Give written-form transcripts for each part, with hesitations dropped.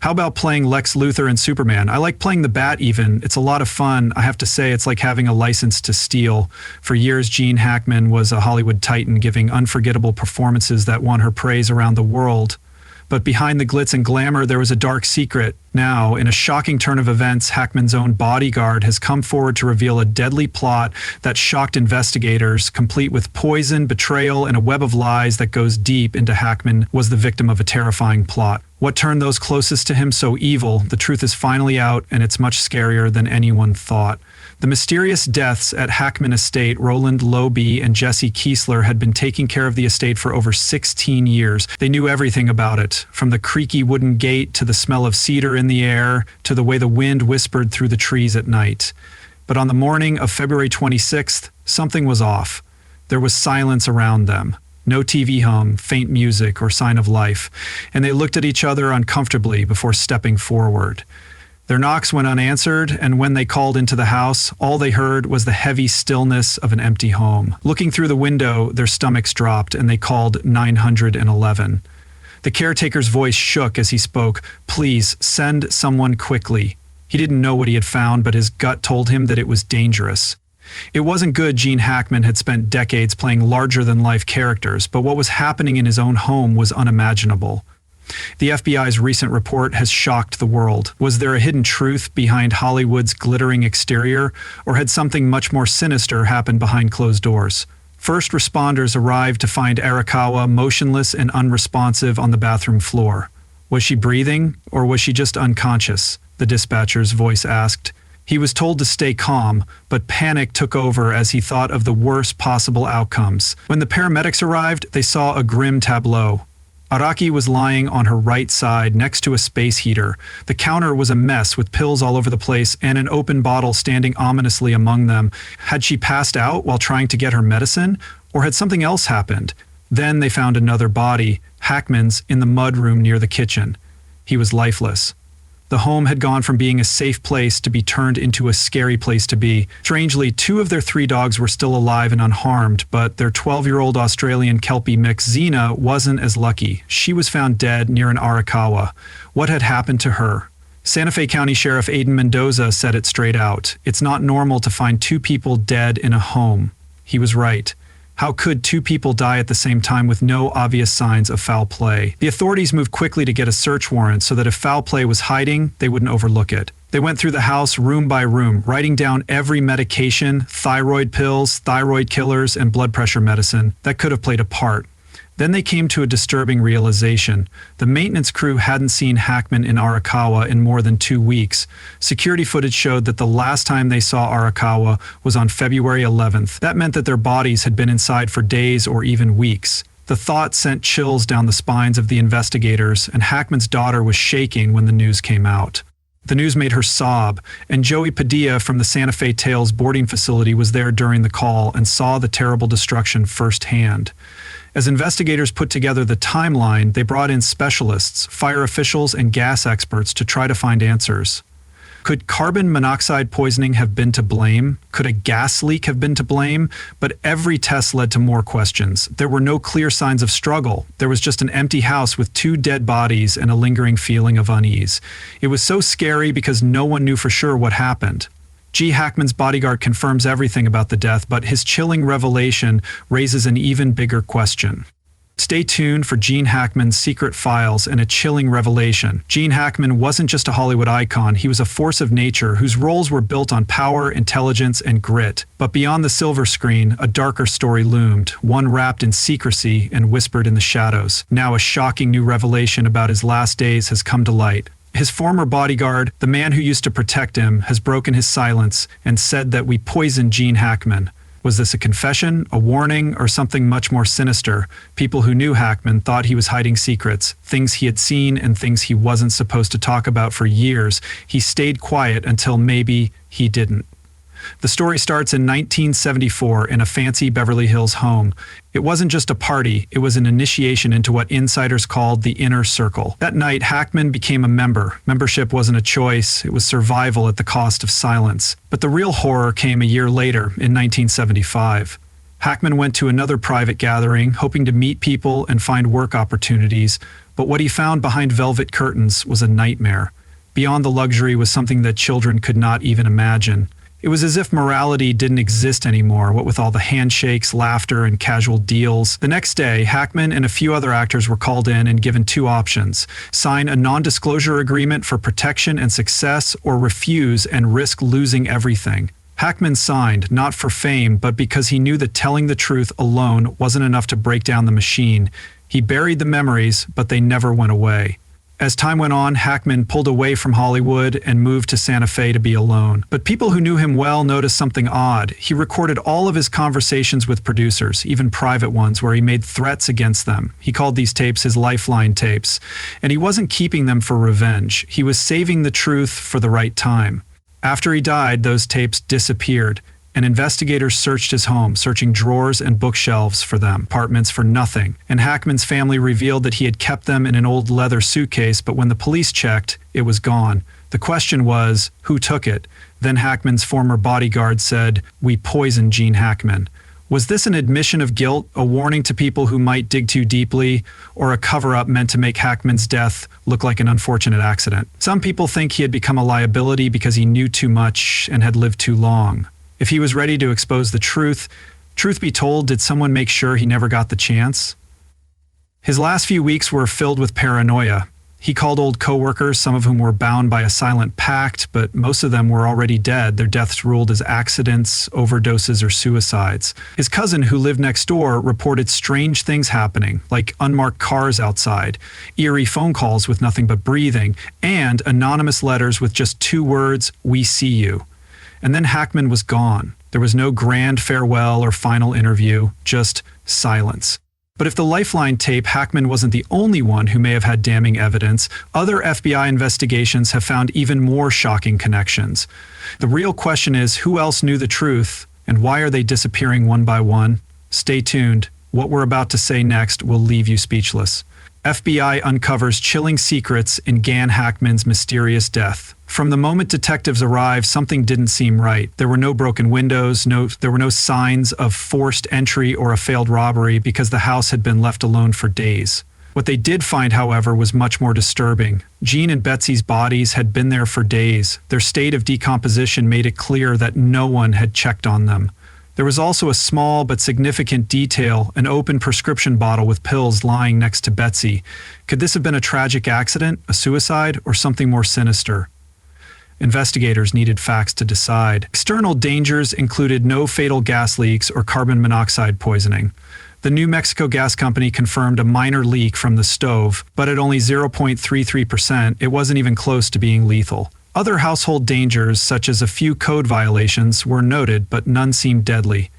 How about playing Lex Luthor and Superman? I like playing the Bat even. It's a lot of fun. I have to say it's like having a license to steal. For years, Gene Hackman was a Hollywood titan giving unforgettable performances that won her praise around the world. But behind the glitz and glamour, there was a dark secret. Now, in a shocking turn of events, Hackman's own Bodyguard has come forward to reveal a deadly plot that shocked investigators, complete with poison, betrayal, and a web of lies that goes deep into Hackman was the victim of a terrifying plot. What turned those closest to him so evil? The truth is finally out, and it's much scarier than anyone thought. The mysterious deaths at Hackman Estate, Roland Loewe and Jesse Kiesler, had been taking care of the estate for over 16 years. They knew everything about it, from the creaky wooden gate to the smell of cedar in the air to the way the wind whispered through the trees at night. But on the morning of February 26th, something was off. There was silence around them. No TV hum, faint music, or sign of life, and they looked at each other uncomfortably before stepping forward. Their knocks went unanswered, and when they called into the house, all they heard was the heavy stillness of an empty home. Looking through the window, their stomachs dropped, and they called 911. The caretaker's voice shook as he spoke. "Please, send someone quickly." He didn't know what he had found, but his gut told him that it was dangerous. It wasn't good. Gene Hackman had spent decades playing larger-than-life characters, but what was happening in his own home was unimaginable. The FBI's recent report has shocked the world. Was there a hidden truth behind Hollywood's glittering exterior, or had something much more sinister happened behind closed doors? First responders arrived to find Arakawa motionless and unresponsive on the bathroom floor. Was she breathing, or was she just unconscious? The dispatcher's voice asked. He was told to stay calm, but panic took over as he thought of the worst possible outcomes. When the paramedics arrived, they saw a grim tableau. Araki was lying on her right side next to a space heater. The counter was a mess with pills all over the place and an open bottle standing ominously among them. Had she passed out while trying to get her medicine, or had something else happened? Then they found another body, Hackman's, in the mudroom near the kitchen. He was lifeless. The home had gone from being a safe place to be turned into a scary place to be. Strangely, 2 of their 3 dogs were still alive and unharmed, but their 12-year-old Australian Kelpie mix Xena wasn't as lucky. She was found dead near an Arakawa. What had happened to her? Santa Fe County Sheriff Aiden Mendoza said it straight out. It's not normal to find 2 people dead in a home. He was right. How could 2 people die at the same time with no obvious signs of foul play? The authorities moved quickly to get a search warrant so that if foul play was hiding, they wouldn't overlook it. They went through the house room by room, writing down every medication, thyroid pills, thyroid killers, and blood pressure medicine that could have played a part. Then they came to a disturbing realization. The maintenance crew hadn't seen Hackman in Arakawa in more than 2 weeks. Security footage showed that the last time they saw Arakawa was on February 11th. That meant that their bodies had been inside for days or even weeks. The thought sent chills down the spines of the investigators, and Hackman's daughter was shaking when the news came out. The news made her sob, and Joey Padilla from the Santa Fe Tales boarding facility was there during the call and saw the terrible destruction firsthand. As investigators put together the timeline, they brought in specialists, fire officials, and gas experts to try to find answers. Could carbon monoxide poisoning have been to blame? Could a gas leak have been to blame? But every test led to more questions. There were no clear signs of struggle. There was just an empty house with 2 dead bodies and a lingering feeling of unease. It was so scary because no one knew for sure what happened. G. Hackman's Bodyguard confirms everything about the death, but his chilling revelation raises an even bigger question. Stay tuned for Gene Hackman's secret files and a chilling revelation. Gene Hackman wasn't just a Hollywood icon, he was a force of nature whose roles were built on power, intelligence, and grit. But beyond the silver screen, a darker story loomed, one wrapped in secrecy and whispered in the shadows. Now a shocking new revelation about his last days has come to light. His former bodyguard, the man who used to protect him, has broken his silence and said that we poisoned Gene Hackman. Was this a confession, a warning, or something much more sinister? People who knew Hackman thought he was hiding secrets, things he had seen and things he wasn't supposed to talk about for years. He stayed quiet until maybe he didn't. The story starts in 1974 in a fancy Beverly Hills home. It wasn't just a party, it was an initiation into what insiders called the inner circle. That night, Hackman became a member. Membership wasn't a choice, it was survival at the cost of silence. But the real horror came a year later, in 1975. Hackman went to another private gathering, hoping to meet people and find work opportunities, But what he found behind velvet curtains was a nightmare. Beyond the luxury was something that children could not even imagine. It was as if morality didn't exist anymore, what with all the handshakes, laughter, and casual deals. The next day, Hackman and a few other actors were called in and given two options: sign a non-disclosure agreement for protection and success, or refuse and risk losing everything. Hackman signed, not for fame, but because he knew that telling the truth alone wasn't enough to break down the machine. He buried the memories, but they never went away. As time went on, Hackman pulled away from Hollywood and moved to Santa Fe to be alone. But people who knew him well noticed something odd. He recorded all of his conversations with producers, even private ones, where he made threats against them. He called these tapes his lifeline tapes. And he wasn't keeping them for revenge. He was saving the truth for the right time. After he died, those tapes disappeared, and investigators searched his home, searching drawers and bookshelves for them, apartments for nothing. And Hackman's family revealed that he had kept them in an old leather suitcase, but when the police checked, it was gone. The question was, who took it? Then Hackman's former bodyguard said, "We poisoned Gene Hackman." Was this an admission of guilt, a warning to people who might dig too deeply, or a cover-up meant to make Hackman's death look like an unfortunate accident? Some people think he had become a liability because he knew too much and had lived too long. If he was ready to expose the truth be told, did someone make sure he never got the chance? His last few weeks were filled with paranoia. He called old coworkers, some of whom were bound by a silent pact, but most of them were already dead, their deaths ruled as accidents, overdoses, or suicides. His cousin, who lived next door, reported strange things happening, like unmarked cars outside, eerie phone calls with nothing but breathing, and anonymous letters with just two words, "We see you." And then Hackman was gone. There was no grand farewell or final interview, just silence. But if the Lifeline tape, Hackman wasn't the only one who may have had damning evidence, other FBI investigations have found even more shocking connections. The real question is, who else knew the truth, and why are they disappearing one by one? Stay tuned. What we're about to say next will leave you speechless. FBI uncovers chilling secrets in Gan Hackman's mysterious death. From the moment detectives arrived, something didn't seem right. There were no broken windows, there were no signs of forced entry or a failed robbery because the house had been left alone for days. What they did find, however, was much more disturbing. Gene and Betsy's bodies had been there for days. Their state of decomposition made it clear that no one had checked on them. There was also a small but significant detail, an open prescription bottle with pills lying next to Betsy. Could this have been a tragic accident, a suicide, or something more sinister? Investigators needed facts to decide. External dangers included no fatal gas leaks or carbon monoxide poisoning. The New Mexico Gas Company confirmed a minor leak from the stove, but at only 0.33%, it wasn't even close to being lethal. Other household dangers, such as a few code violations, were noted, but none seemed deadly.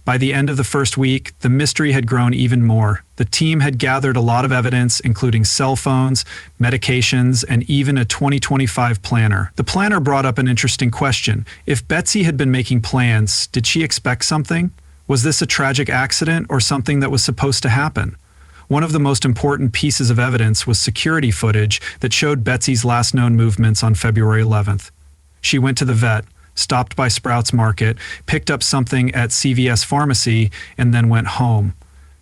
By the end of the first week, the mystery had grown even more. The team had gathered a lot of evidence, including cell phones, medications, and even a 2025 planner. The planner brought up an interesting question. If Betsy had been making plans, did she expect something? Was this a tragic accident or something that was supposed to happen? One of the most important pieces of evidence was security footage that showed Betsy's last known movements on February 11th. She went to the vet, stopped by Sprouts Market, picked up something at CVS Pharmacy, and then went home.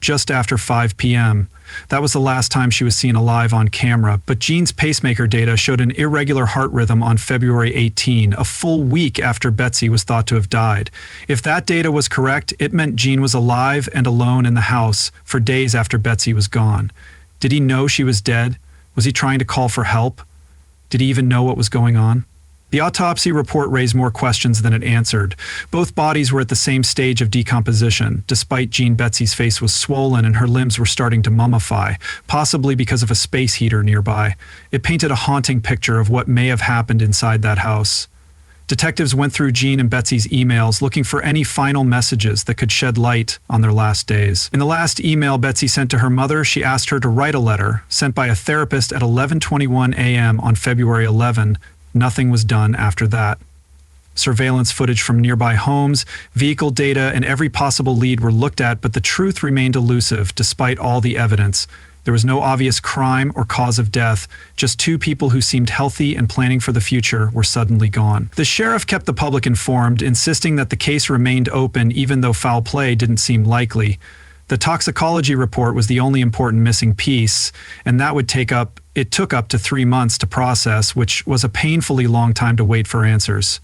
Just after 5 p.m. That was the last time she was seen alive on camera, but Gene's pacemaker data showed an irregular heart rhythm on February 18, a full week after Betsy was thought to have died. If that data was correct, it meant Gene was alive and alone in the house for days after Betsy was gone. Did he know she was dead? Was he trying to call for help? Did he even know what was going on? The autopsy report raised more questions than it answered. Both bodies were at the same stage of decomposition. Despite Gene, Betsy's face was swollen and her limbs were starting to mummify, possibly because of a space heater nearby. It painted a haunting picture of what may have happened inside that house. Detectives went through Gene and Betsy's emails, looking for any final messages that could shed light on their last days. In the last email Betsy sent to her mother, she asked her to write a letter, sent by a therapist at 11:21 a.m. on February 11. Nothing was done after that. Surveillance footage from nearby homes, vehicle data, and every possible lead were looked at, but the truth remained elusive despite all the evidence. There was no obvious crime or cause of death. Just two people who seemed healthy and planning for the future were suddenly gone. The sheriff kept the public informed, insisting that the case remained open even though foul play didn't seem likely. The toxicology report was the only important missing piece, and that it took up to 3 months to process, which was a painfully long time to wait for answers.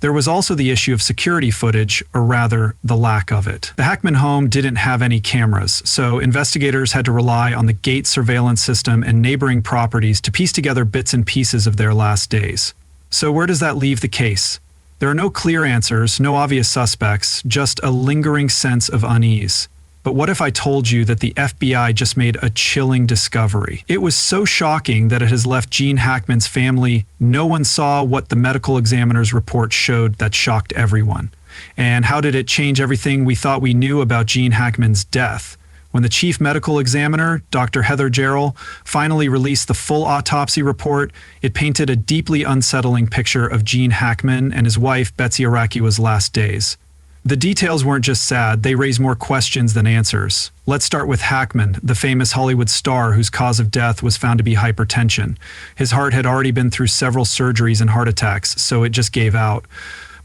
There was also the issue of security footage, or rather, the lack of it. The Hackman home didn't have any cameras, so investigators had to rely on the gate surveillance system and neighboring properties to piece together bits and pieces of their last days. So where does that leave the case? There are no clear answers, no obvious suspects, just a lingering sense of unease. But what if I told you that the FBI just made a chilling discovery? It was so shocking that it has left Gene Hackman's family. No one saw what the medical examiner's report showed that shocked everyone. And how did it change everything we thought we knew about Gene Hackman's death? When the chief medical examiner, Dr. Heather Jarrell, finally released the full autopsy report, it painted a deeply unsettling picture of Gene Hackman and his wife, Betsy Arakiwa's last days. The details weren't just sad, they raised more questions than answers. Let's start with Hackman, the famous Hollywood star whose cause of death was found to be hypertension. His heart had already been through several surgeries and heart attacks, so it just gave out.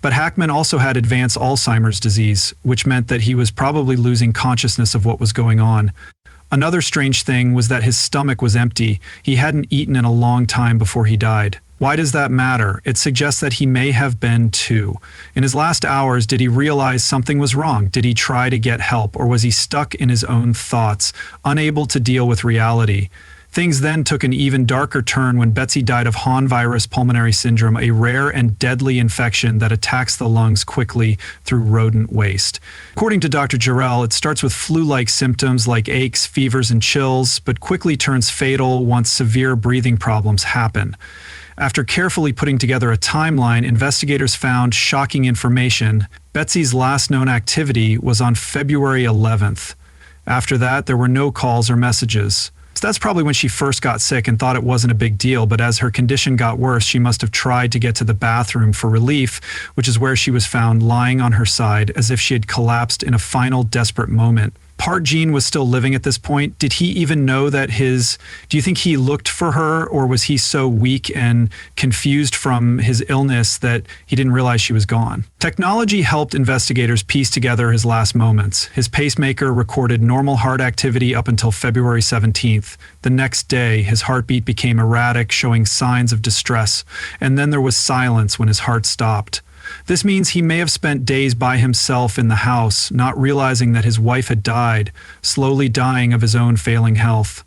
But Hackman also had advanced Alzheimer's disease, which meant that he was probably losing consciousness of what was going on. Another strange thing was that his stomach was empty. He hadn't eaten in a long time before he died. Why does that matter? It suggests that he may have been too. In his last hours, did he realize something was wrong? Did he try to get help, or was he stuck in his own thoughts, unable to deal with reality? Things then took an even darker turn when Betsy died of hantavirus pulmonary syndrome, a rare and deadly infection that attacks the lungs quickly through rodent waste. According to Dr. Jarrell, it starts with flu-like symptoms like aches, fevers, and chills, but quickly turns fatal once severe breathing problems happen. After carefully putting together a timeline, investigators found shocking information. Betsy's last known activity was on February 11th. After that, there were no calls or messages. So that's probably when she first got sick and thought it wasn't a big deal, but as her condition got worse, she must have tried to get to the bathroom for relief, which is where she was found lying on her side as if she had collapsed in a final desperate moment. Part Gene was still living at this point. Did he even know that do you think he looked for her, or was he so weak and confused from his illness that he didn't realize she was gone? Technology helped investigators piece together his last moments. His pacemaker recorded normal heart activity up until February 17th. The next day, his heartbeat became erratic, showing signs of distress, and then there was silence when his heart stopped. This means he may have spent days by himself in the house, not realizing that his wife had died, slowly dying of his own failing health.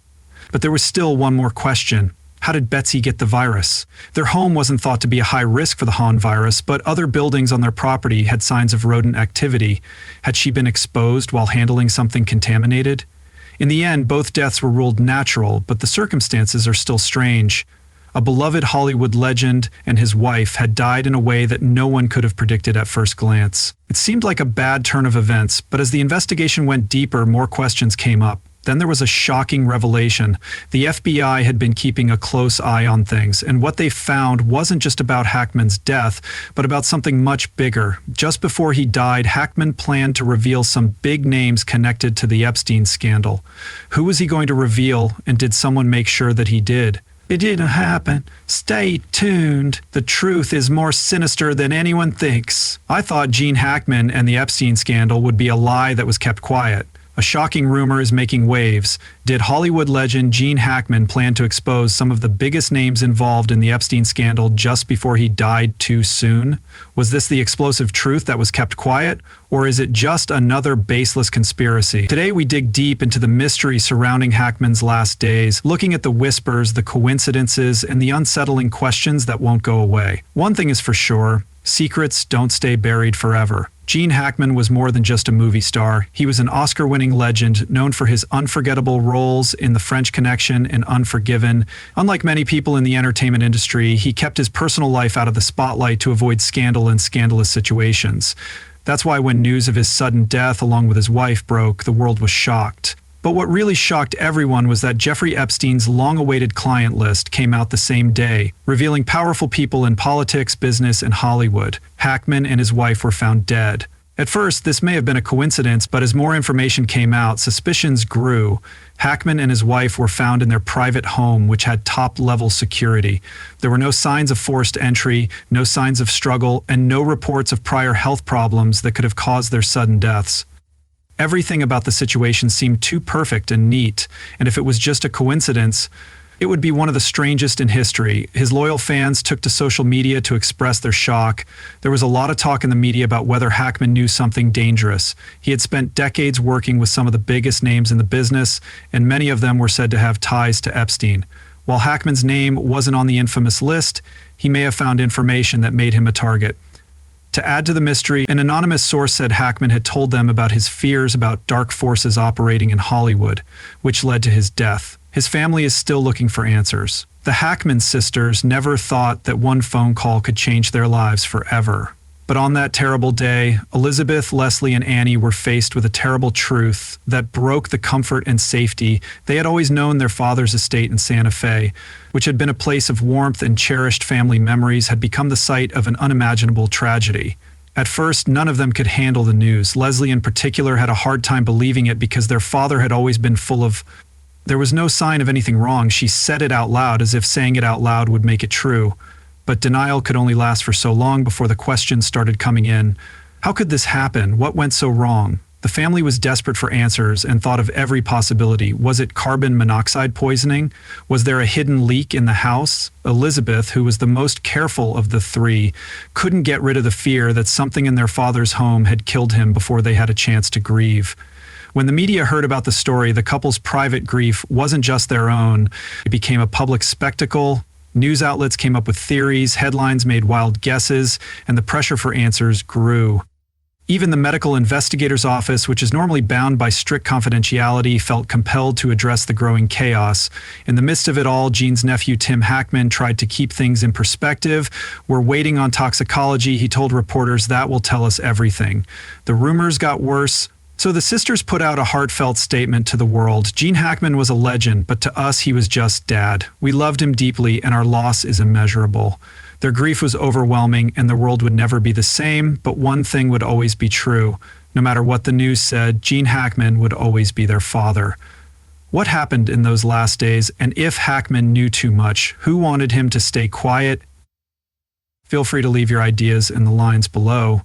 But there was still one more question. How did Betsy get the virus? Their home wasn't thought to be a high risk for the hantavirus, but other buildings on their property had signs of rodent activity. Had she been exposed while handling something contaminated? In the end, both deaths were ruled natural, but the circumstances are still strange. A beloved Hollywood legend and his wife had died in a way that no one could have predicted at first glance. It seemed like a bad turn of events, but as the investigation went deeper, more questions came up. Then there was a shocking revelation. The FBI had been keeping a close eye on things, and what they found wasn't just about Hackman's death, but about something much bigger. Just before he died, Hackman planned to reveal some big names connected to the Epstein scandal. Who was he going to reveal, and did someone make sure that he did? It didn't happen. Stay tuned. The truth is more sinister than anyone thinks. I thought Gene Hackman and the Epstein scandal would be a lie that was kept quiet. A shocking rumor is making waves. Did Hollywood legend Gene Hackman plan to expose some of the biggest names involved in the Epstein scandal just before he died too soon? Was this the explosive truth that was kept quiet? Or is it just another baseless conspiracy? Today we dig deep into the mystery surrounding Hackman's last days, looking at the whispers, the coincidences, and the unsettling questions that won't go away. One thing is for sure, secrets don't stay buried forever. Gene Hackman was more than just a movie star. He was an Oscar-winning legend known for his unforgettable roles in The French Connection and Unforgiven. Unlike many people in the entertainment industry, he kept his personal life out of the spotlight to avoid scandal and scandalous situations. That's why when news of his sudden death along with his wife broke, the world was shocked. But what really shocked everyone was that Jeffrey Epstein's long-awaited client list came out the same day, revealing powerful people in politics, business, and Hollywood. Hackman and his wife were found dead. At first, this may have been a coincidence, but as more information came out, suspicions grew. Hackman and his wife were found in their private home, which had top-level security. There were no signs of forced entry, no signs of struggle, and no reports of prior health problems that could have caused their sudden deaths. Everything about the situation seemed too perfect and neat, and if it was just a coincidence, it would be one of the strangest in history. His loyal fans took to social media to express their shock. There was a lot of talk in the media about whether Hackman knew something dangerous. He had spent decades working with some of the biggest names in the business, and many of them were said to have ties to Epstein. While Hackman's name wasn't on the infamous list, he may have found information that made him a target. To add to the mystery, an anonymous source said Hackman had told them about his fears about dark forces operating in Hollywood, which led to his death. His family is still looking for answers. The Hackman sisters never thought that one phone call could change their lives forever. But on that terrible day, Elizabeth, Leslie, and Annie were faced with a terrible truth that broke the comfort and safety they had always known their father's estate in Santa Fe, which had been a place of warmth and cherished family memories, had become the site of an unimaginable tragedy. At first, none of them could handle the news. Leslie in particular had a hard time believing it because their father had always been full of... There was no sign of anything wrong. She said it out loud as if saying it out loud would make it true. But denial could only last for so long before the questions started coming in. How could this happen? What went so wrong? The family was desperate for answers and thought of every possibility. Was it carbon monoxide poisoning? Was there a hidden leak in the house? Elizabeth, who was the most careful of the three, couldn't get rid of the fear that something in their father's home had killed him before they had a chance to grieve. When the media heard about the story, the couple's private grief wasn't just their own. It became a public spectacle. News outlets came up with theories, headlines made wild guesses, and the pressure for answers grew. Even the medical investigator's office, which is normally bound by strict confidentiality, felt compelled to address the growing chaos. In the midst of it all, Jean's nephew Tim Hackman tried to keep things in perspective. "We're waiting on toxicology," he told reporters. "That will tell us everything." The rumors got worse. So the sisters put out a heartfelt statement to the world. Gene Hackman was a legend, but to us he was just Dad. We loved him deeply, and our loss is immeasurable. Their grief was overwhelming, and the world would never be the same, but one thing would always be true. No matter what the news said, Gene Hackman would always be their father. What happened in those last days, and if Hackman knew too much, who wanted him to stay quiet? Feel free to leave your ideas in the lines below.